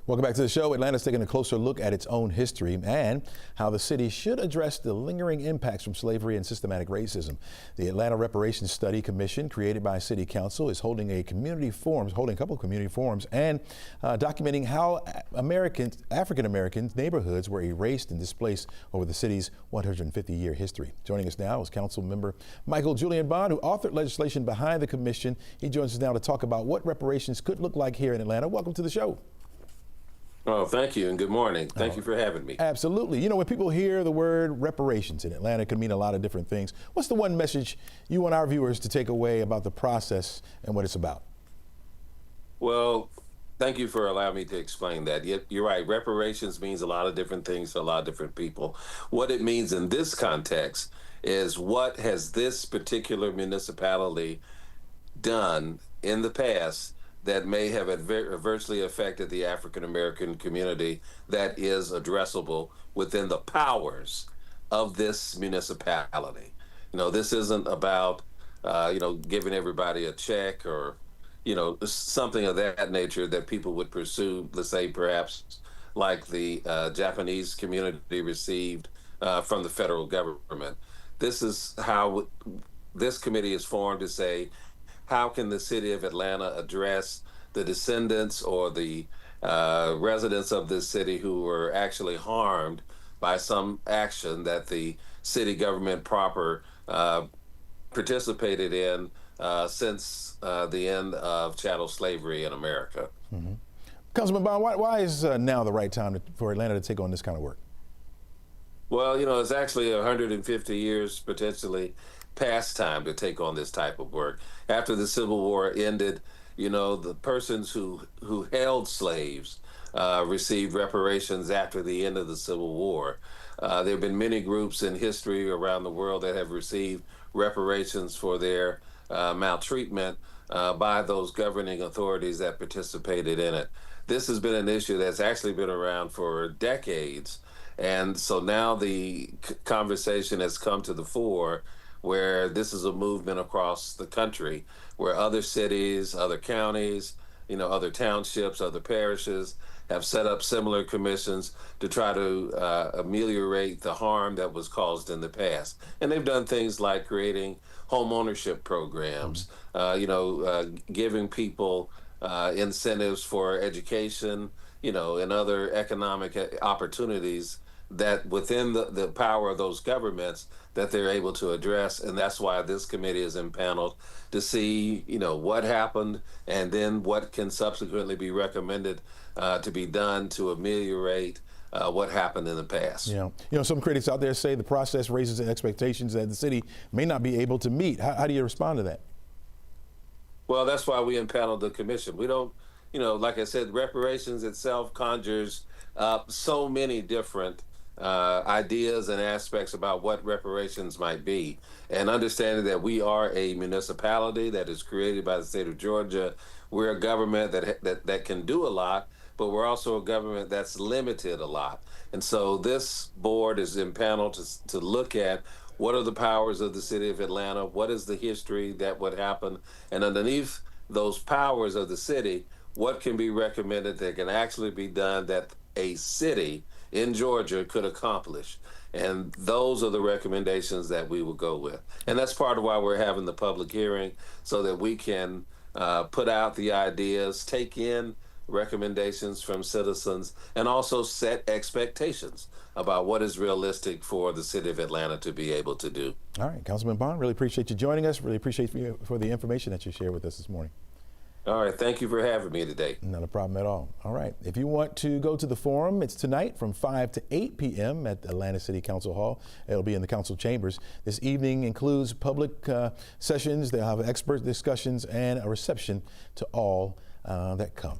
Welcome back to the show. Atlanta's taking a closer look at its own history and how the city should address the lingering impacts from slavery and systematic racism. The Atlanta Reparations Study Commission, created by City Council, is holding a couple of community forums and documenting how African Americans neighborhoods were erased and displaced over the city's 150-year history. Joining us now is Council Member Julian, who authored legislation behind the commission. He joins us now to talk about what reparations could look like here in Atlanta. Welcome to the show. Oh, thank you, and good morning. Thank you for having me. Absolutely. You know, when people hear the word reparations in Atlanta, it can mean a lot of different things. What's the one message you want our viewers to take away about the process and what it's about? Well, thank you for allowing me to explain that. You're right. Reparations means a lot of different things to a lot of different people. What it means in this context is, what has this particular municipality done in the past that may have adversely affected the African American community that is addressable within the powers of this municipality. You know, this isn't about, giving everybody a check or, something of that nature that people would pursue, let's say perhaps like the Japanese community received from the federal government. This is how this committee is formed, to say, how can the city of Atlanta address the descendants or the residents of this city who were actually harmed by some action that the city government proper participated in since the end of chattel slavery in America. Mm-hmm. Councilman Bond, why is now the right time for Atlanta to take on this kind of work? Well, it's actually 150 years potentially past time to take on this type of work. After the Civil War ended, the persons who held slaves received reparations after the end of the Civil War. There have been many groups in history around the world that have received reparations for their maltreatment by those governing authorities that participated in it. This has been an issue that's actually been around for decades. And so now the conversation has come to the fore, where this is a movement across the country, where other cities, other counties, other townships, other parishes have set up similar commissions to try to ameliorate the harm that was caused in the past. And they've done things like creating home ownership programs, giving people incentives for education, and other economic opportunities that within the power of those governments that they're able to address. And that's why this committee is impaneled to see, what happened and then what can subsequently be recommended to be done to ameliorate what happened in the past. Some critics out there say the process raises expectations that the city may not be able to meet. How do you respond to that? Well, that's why we impaneled the commission. We don't, like I said, reparations itself conjures up so many different ideas and aspects about what reparations might be, and understanding that we are a municipality that is created by the state of Georgia. We're a government that can do a lot, but we're also a government that's limited a lot. And so this board is impaneled to look at what are the powers of the city of Atlanta, what is the history that would happen, and underneath those powers of the city, what can be recommended that can actually be done that a city in Georgia could accomplish. And those are the recommendations that we will go with. And that's part of why we're having the public hearing, so that we can put out the ideas, take in recommendations from citizens, and also set expectations about what is realistic for the city of Atlanta to be able to do. All right, Councilman Bond, really appreciate you joining us. Really appreciate you for the information that you shared with us this morning. All right, thank you for having me today. Not a problem at all. All right, if you want to go to the forum, it's tonight from 5 to 8 p.m. at the Atlanta City Council Hall. It'll be in the council chambers. This evening includes public sessions. They'll have expert discussions and a reception to all that come.